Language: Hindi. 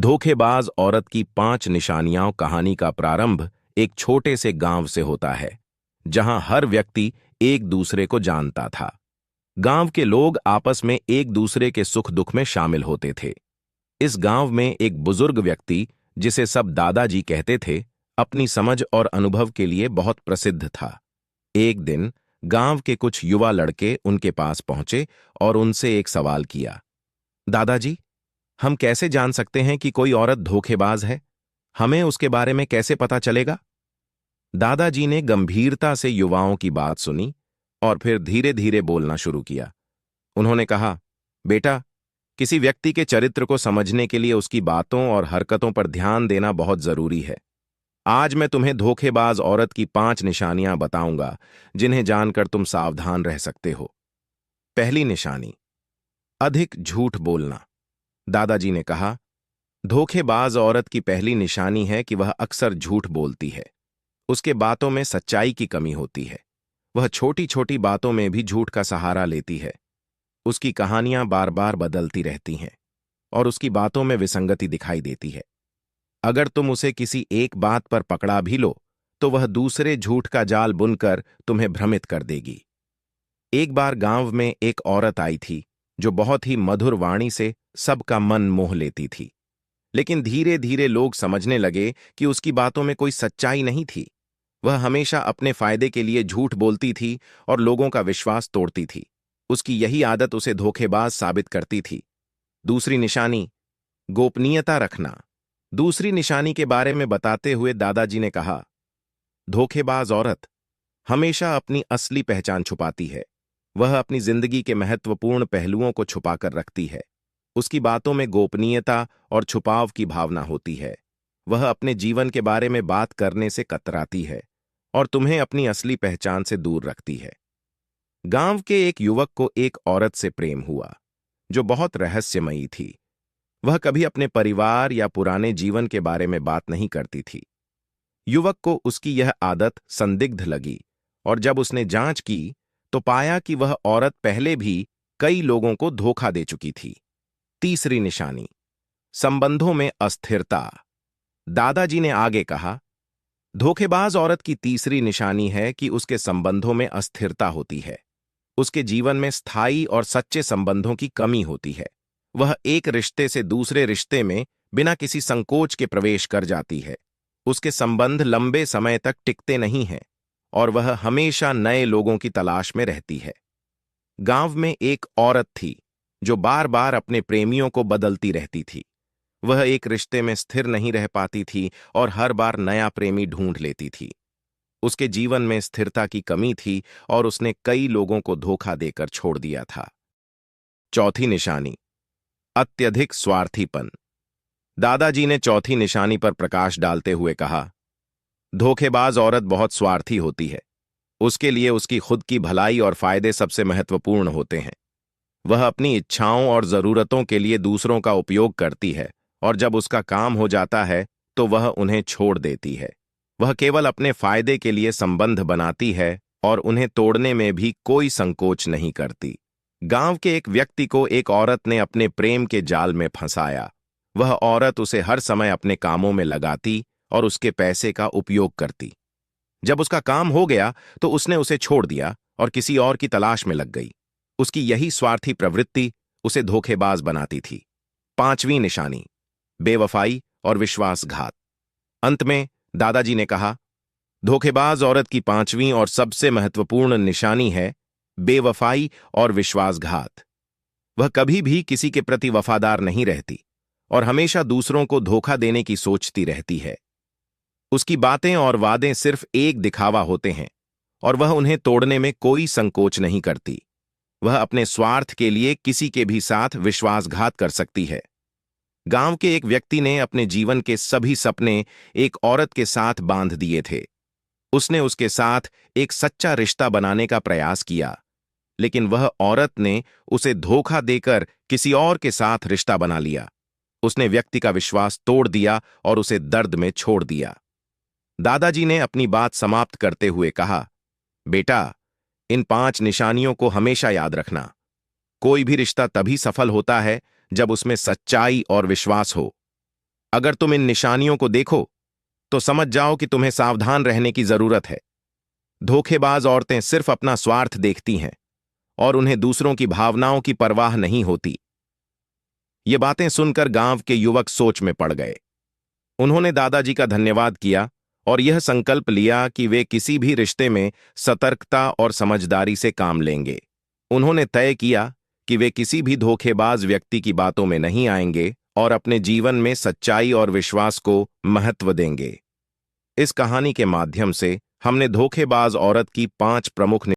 धोखेबाज औरत की 5 निशानियां कहानी का प्रारंभ एक छोटे से गांव से होता है, जहां हर व्यक्ति एक दूसरे को जानता था। गांव के लोग आपस में एक दूसरे के सुख दुख में शामिल होते थे। इस गांव में एक बुजुर्ग व्यक्ति, जिसे सब दादाजी कहते थे, अपनी समझ और अनुभव के लिए बहुत प्रसिद्ध था। एक दिन गांव के कुछ युवा लड़के उनके पास पहुंचे और उनसे एक सवाल किया। दादाजी, हम कैसे जान सकते हैं कि कोई औरत धोखेबाज है? हमें उसके बारे में कैसे पता चलेगा? दादाजी ने गंभीरता से युवाओं की बात सुनी और फिर धीरे धीरे बोलना शुरू किया। उन्होंने कहा, बेटा, किसी व्यक्ति के चरित्र को समझने के लिए उसकी बातों और हरकतों पर ध्यान देना बहुत जरूरी है। आज मैं तुम्हें धोखेबाज औरत की 5 निशानियां बताऊंगा, जिन्हें जानकर तुम सावधान रह सकते हो। पहली निशानी, अधिक झूठ बोलना। दादाजी ने कहा, धोखेबाज औरत की पहली निशानी है कि वह अक्सर झूठ बोलती है। उसके बातों में सच्चाई की कमी होती है। वह छोटी छोटी बातों में भी झूठ का सहारा लेती है। उसकी कहानियां बार बार बदलती रहती हैं और उसकी बातों में विसंगति दिखाई देती है। अगर तुम उसे किसी एक बात पर पकड़ा भी लो, तो वह दूसरे झूठ का जाल बुनकर तुम्हें भ्रमित कर देगी। एक बार गांव में एक औरत आई थी, जो बहुत ही मधुर वाणी से सबका मन मोह लेती थी। लेकिन धीरे धीरे लोग समझने लगे कि उसकी बातों में कोई सच्चाई नहीं थी। वह हमेशा अपने फायदे के लिए झूठ बोलती थी और लोगों का विश्वास तोड़ती थी। उसकी यही आदत उसे धोखेबाज साबित करती थी। दूसरी निशानी, गोपनीयता रखना। दूसरी निशानी के बारे में बताते हुए दादाजी ने कहा, धोखेबाज औरत हमेशा अपनी असली पहचान छुपाती है। वह अपनी जिंदगी के महत्वपूर्ण पहलुओं को छुपाकर रखती है। उसकी बातों में गोपनीयता और छुपाव की भावना होती है। वह अपने जीवन के बारे में बात करने से कतराती है और तुम्हें अपनी असली पहचान से दूर रखती है। गांव के एक युवक को एक औरत से प्रेम हुआ, जो बहुत रहस्यमयी थी। वह कभी अपने परिवार या पुराने जीवन के बारे में बात नहीं करती थी। युवक को उसकी यह आदत संदिग्ध लगी और जब उसने जांच की, तो पाया कि वह औरत पहले भी कई लोगों को धोखा दे चुकी थी। तीसरी निशानी, संबंधों में अस्थिरता। दादाजी ने आगे कहा, धोखेबाज औरत की तीसरी निशानी है कि उसके संबंधों में अस्थिरता होती है। उसके जीवन में स्थायी और सच्चे संबंधों की कमी होती है। वह एक रिश्ते से दूसरे रिश्ते में बिना किसी संकोच के प्रवेश कर जाती है। उसके संबंध लंबे समय तक टिकते नहीं हैं और वह हमेशा नए लोगों की तलाश में रहती है। गांव में एक औरत थी, जो बार बार अपने प्रेमियों को बदलती रहती थी। वह एक रिश्ते में स्थिर नहीं रह पाती थी और हर बार नया प्रेमी ढूंढ लेती थी। उसके जीवन में स्थिरता की कमी थी और उसने कई लोगों को धोखा देकर छोड़ दिया था। चौथी निशानी, अत्यधिक स्वार्थीपन। दादाजी ने चौथी निशानी पर प्रकाश डालते हुए कहा, धोखेबाज औरत बहुत स्वार्थी होती है। उसके लिए उसकी खुद की भलाई और फायदे सबसे महत्वपूर्ण होते हैं। वह अपनी इच्छाओं और जरूरतों के लिए दूसरों का उपयोग करती है और जब उसका काम हो जाता है, तो वह उन्हें छोड़ देती है। वह केवल अपने फायदे के लिए संबंध बनाती है और उन्हें तोड़ने में भी कोई संकोच नहीं करती। गांव के एक व्यक्ति को एक औरत ने अपने प्रेम के जाल में फंसाया। वह औरत उसे हर समय अपने कामों में लगाती और उसके पैसे का उपयोग करती। जब उसका काम हो गया, तो उसने उसे छोड़ दिया और किसी और की तलाश में लग गई। उसकी यही स्वार्थी प्रवृत्ति उसे धोखेबाज बनाती थी। पांचवीं निशानी, बेवफाई और विश्वासघात। अंत में दादाजी ने कहा, धोखेबाज औरत की 5वीं और सबसे महत्वपूर्ण निशानी है बेवफाई और विश्वासघात। वह कभी भी किसी के प्रति वफादार नहीं रहती और हमेशा दूसरों को धोखा देने की सोचती रहती है। उसकी बातें और वादे सिर्फ एक दिखावा होते हैं और वह उन्हें तोड़ने में कोई संकोच नहीं करती। वह अपने स्वार्थ के लिए किसी के भी साथ विश्वासघात कर सकती है। गांव के एक व्यक्ति ने अपने जीवन के सभी सपने एक औरत के साथ बांध दिए थे। उसने उसके साथ एक सच्चा रिश्ता बनाने का प्रयास किया, लेकिन वह औरत ने उसे धोखा देकर किसी और के साथ रिश्ता बना लिया। उसने व्यक्ति का विश्वास तोड़ दिया और उसे दर्द में छोड़ दिया। दादाजी ने अपनी बात समाप्त करते हुए कहा, बेटा, इन 5 निशानियों को हमेशा याद रखना। कोई भी रिश्ता तभी सफल होता है जब उसमें सच्चाई और विश्वास हो। अगर तुम इन निशानियों को देखो तो समझ जाओ कि तुम्हें सावधान रहने की जरूरत है। धोखेबाज औरतें सिर्फ अपना स्वार्थ देखती हैं और उन्हें दूसरों की भावनाओं की परवाह नहीं होती। ये बातें सुनकर गांव के युवक सोच में पड़ गए। उन्होंने दादाजी का धन्यवाद किया और यह संकल्प लिया कि वे किसी भी रिश्ते में सतर्कता और समझदारी से काम लेंगे। उन्होंने तय किया कि वे किसी भी धोखेबाज व्यक्ति की बातों में नहीं आएंगे और अपने जीवन में सच्चाई और विश्वास को महत्व देंगे। इस कहानी के माध्यम से हमने धोखेबाज औरत की 5 प्रमुख